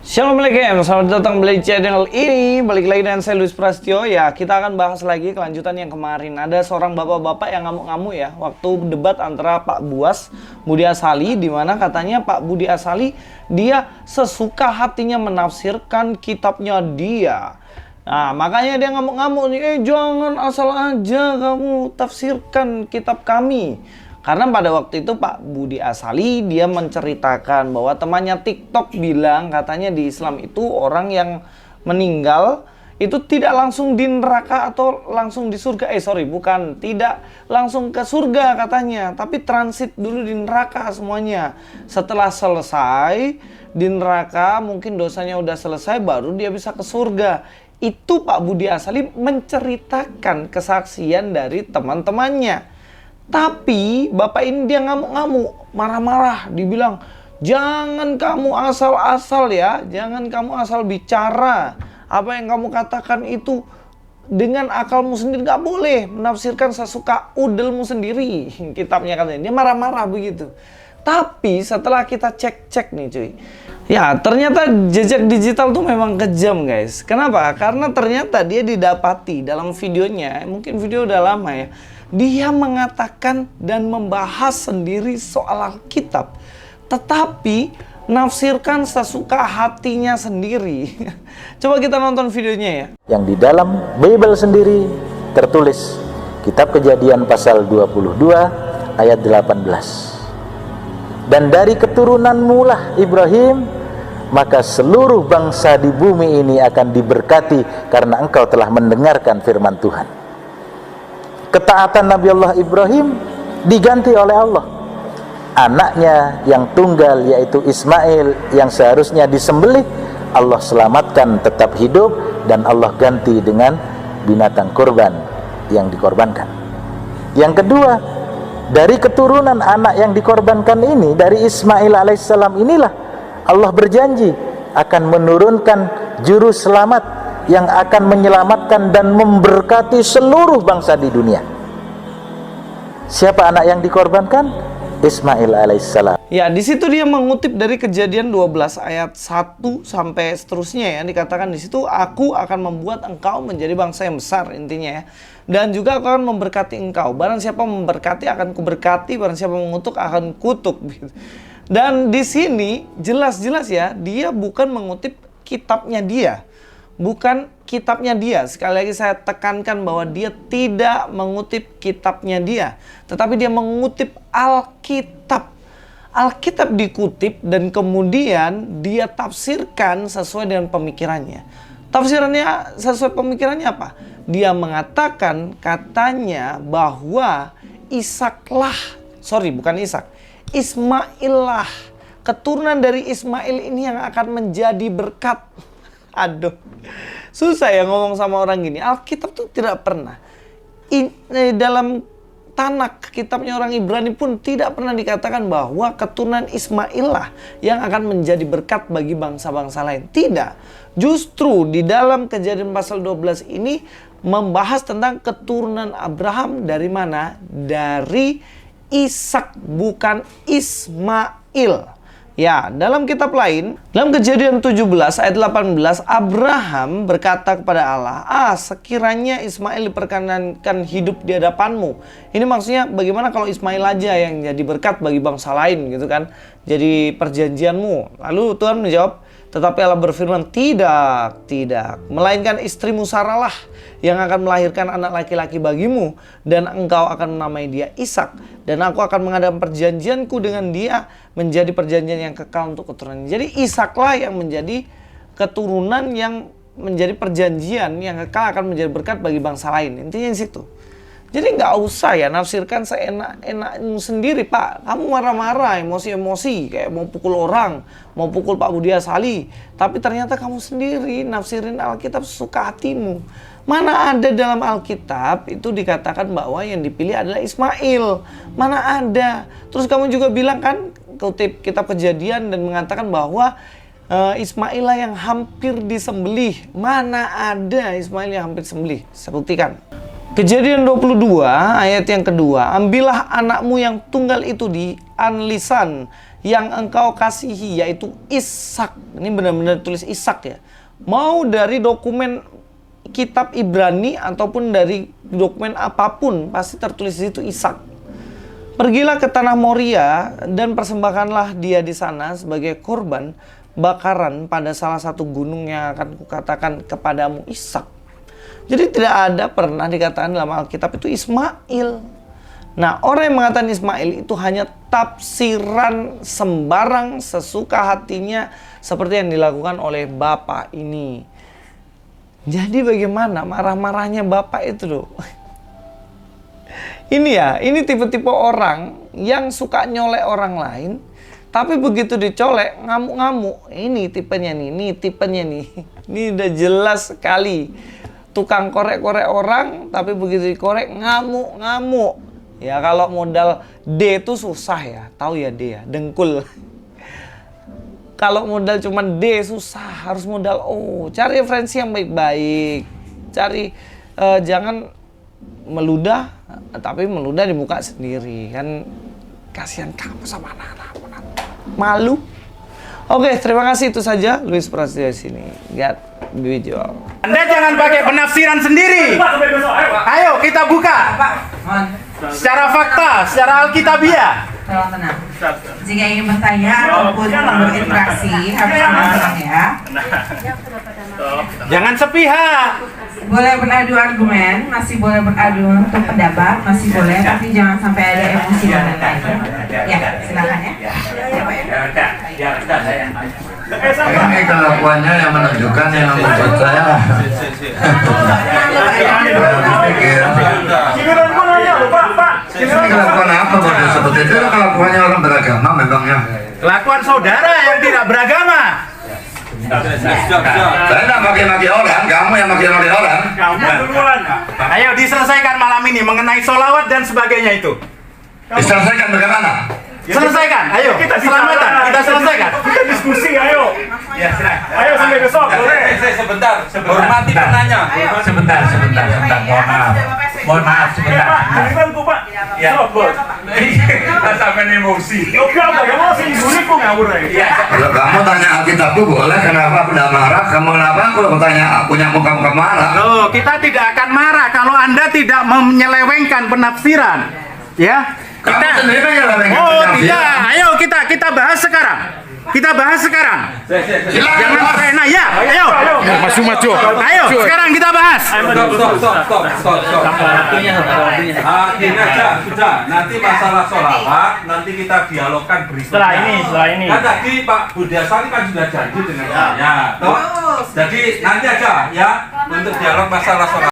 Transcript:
Assalamualaikum, selamat datang kembali di channel ini. Balik lagi dengan saya Luis Prasetyo. Ya, kita akan bahas lagi kelanjutan yang kemarin. Ada seorang bapak-bapak yang ngamuk-ngamuk ya waktu debat antara Pak Buas Budi Asali, di mana katanya Pak Budi Asali dia sesuka hatinya menafsirkan kitabnya dia. Nah, makanya dia ngamuk-ngamuk nih, jangan asal aja kamu tafsirkan kitab kami. Karena pada waktu itu Pak Budi Asali dia menceritakan bahwa temannya TikTok bilang katanya di Islam itu orang yang meninggal itu tidak langsung di neraka atau langsung di surga. Bukan, tidak langsung ke surga katanya, tapi transit dulu di neraka semuanya. Setelah selesai di neraka, mungkin dosanya udah selesai, baru dia bisa ke surga. Itu Pak Budi Asali menceritakan kesaksian dari teman-temannya. Tapi bapak ini dia ngamuk-ngamuk, marah-marah, dibilang jangan kamu asal-asal ya, jangan kamu asal bicara. Apa yang kamu katakan itu dengan akalmu sendiri, nggak boleh menafsirkan sesuka udelmu sendiri. Kitabnya katanya, dia marah-marah begitu. Tapi setelah kita cek-cek nih cuy, ya ternyata jejak digital tuh memang kejam guys. Kenapa? Karena ternyata dia didapati dalam videonya, mungkin video udah lama ya, dia mengatakan dan membahas sendiri soal Alkitab, tetapi nafsirkan sesuka hatinya sendiri. Coba kita nonton videonya ya. Yang di dalam Bible sendiri tertulis Kitab Kejadian pasal 22 ayat 18. Dan dari keturunanmu lah Ibrahim, maka seluruh bangsa di bumi ini akan diberkati karena engkau telah mendengarkan firman Tuhan. Ketaatan Nabi Allah Ibrahim diganti oleh Allah. Anaknya yang tunggal yaitu Ismail yang seharusnya disembelih, Allah selamatkan tetap hidup dan Allah ganti dengan binatang kurban yang dikorbankan. Yang kedua, dari keturunan anak yang dikorbankan ini, dari Ismail alaihissalam inilah Allah berjanji akan menurunkan juru selamat yang akan menyelamatkan dan memberkati seluruh bangsa di dunia. Siapa anak yang dikorbankan? Ismail alaihissalam. Ya, di situ dia mengutip dari Kejadian 12 ayat 1 sampai seterusnya ya. Dikatakan di situ, aku akan membuat engkau menjadi bangsa yang besar, intinya ya. Dan juga aku akan memberkati engkau. Barang siapa memberkati akan kuberkati, barang siapa mengutuk akan kutuk. Dan di sini jelas-jelas ya, dia bukan mengutip kitabnya dia. Bukan kitabnya dia. Sekali lagi saya tekankan bahwa dia tidak mengutip kitabnya dia, tetapi dia mengutip Alkitab. Alkitab dikutip dan kemudian dia tafsirkan sesuai dengan pemikirannya. Tafsirannya sesuai pemikirannya apa? Dia mengatakan katanya bahwa Ismail lah, keturunan dari Ismail ini yang akan menjadi berkat. Aduh, susah ya ngomong sama orang gini. Alkitab tuh tidak pernah. Dalam Tanak, kitabnya orang Ibrani pun tidak pernah dikatakan bahwa keturunan Ismail lah yang akan menjadi berkat bagi bangsa-bangsa lain. Tidak. Justru di dalam Kejadian pasal 12 ini membahas tentang keturunan Abraham dari mana? Dari Ishak, bukan Ismail. Ya, dalam kitab lain, dalam Kejadian 17 ayat 18, Abraham berkata kepada Allah, sekiranya Ismail diperkenankan hidup di hadapanmu. Ini maksudnya bagaimana kalau Ismail aja yang jadi berkat bagi bangsa lain gitu kan. Jadi perjanjianmu. Lalu Tuhan menjawab, tetapi Allah berfirman, tidak. Melainkan istrimu Sarah lah yang akan melahirkan anak laki-laki bagimu, dan engkau akan menamai dia Ishak, dan aku akan mengadakan perjanjianku dengan dia menjadi perjanjian yang kekal untuk keturunan. Jadi Ishaklah yang menjadi keturunan yang menjadi perjanjian yang kekal akan menjadi berkat bagi bangsa lain. Intinya di situ. Jadi nggak usah ya nafsirkan seenak-enakmu sendiri, Pak. Kamu marah-marah, emosi-emosi, kayak mau pukul orang, mau pukul Pak Budi Asali. Tapi ternyata kamu sendiri nafsirin Alkitab sesuka hatimu. Mana ada dalam Alkitab itu dikatakan bahwa yang dipilih adalah Ismail. Mana ada. Terus kamu juga bilang kan, kutip kitab Kejadian dan mengatakan bahwa Ismail lah yang hampir disembelih. Mana ada Ismail yang hampir disembelih? Saya buktikan. Kejadian 22 ayat yang kedua, ambillah anakmu yang tunggal itu di Anlisan yang engkau kasihi, yaitu Ishak. Ini benar-benar tulis Ishak ya. Mau dari dokumen kitab Ibrani ataupun dari dokumen apapun, pasti tertulis di situ Ishak. Pergilah ke tanah Moria dan persembahkanlah dia di sana sebagai korban bakaran pada salah satu gunung yang akan kukatakan kepadamu, Ishak. Jadi tidak ada pernah dikatakan dalam Alkitab itu Ismail. Nah, orang yang mengatakan Ismail itu hanya tafsiran sembarang sesuka hatinya seperti yang dilakukan oleh bapak ini. Jadi bagaimana marah-marahnya bapak itu loh. Ini tipe-tipe orang yang suka nyolek orang lain, tapi begitu dicolek ngamuk-ngamuk. Ini tipenya nih. Ini udah jelas sekali. Tukang korek-korek orang, tapi begitu dikorek ngamuk-ngamuk. Ya kalau modal D itu susah ya, tahu ya D ya, dengkul. Kalau modal cuma D susah, harus modal O. Cari referensi yang baik-baik. Cari jangan meludah, tapi meludah di muka sendiri. Kan kasihan kamu sama anak-anak. Malu. Oke, terima kasih, itu saja Luis Prasetyo di sini. Get visual. Anda jangan pakai penafsiran sendiri. Ayo kita buka. Secara fakta, secara alkitabiah. Tenang. Jika ingin bertanya ataupun berinteraksi harus tenang ya. Jangan sepihak. Boleh beradu argumen, masih boleh beradu untuk pendapat, masih boleh, tapi jangan sampai ada emosi dan lain-lain. Ya, silakan ya. Ini kelakuannya yang menunjukkan yang membuat saya pikir ini kelakuan apa bodoh seperti itu? Kelakuannya orang beragama memangnya. Kelakuan saudara yang tidak beragama. Saya tidak maki-maki orang, kamu yang maki-maki orang. Ayo diselesaikan malam ini mengenai sholawat dan sebagainya itu. Diselesaikan bagaimana? Selesaikan, ayo selamatan, kita selesaikan. Kita diskusi, ayo. Ya, silakan. Ayo sampai besok, boleh. Sebentar, hormati penanya. Sebentar. Mohon maaf sebentar. Giliran tuh, Pak. Ya. Sok, Bos. Sampai emosi. Oke, emosi ibu kok ngawur ya. Kalau kamu tanya Alkitabku boleh, kenapa aku tidak marah? Kamu kenapa aku tanya punya muka-muka marah? Loh, kita tidak akan marah kalau Anda tidak menyelewengkan penafsiran. Ya. Kamu sendiri kan yang lagi Oh, tidak. Ayo kita bahas sekarang. Kita bahas sekarang. Jangan pakai nah ya. Ayo. Maju. Ayo, sekarang kita bahas. Stop. Gini aja, sudah. Nanti masalah sholawat, nanti kita dialogkan berikutnya. Setelah ini. Kan tadi Pak Budi Asari kan sudah janji dengan saya. Toh? Jadi nanti aja ya untuk dialog masalah sholawat.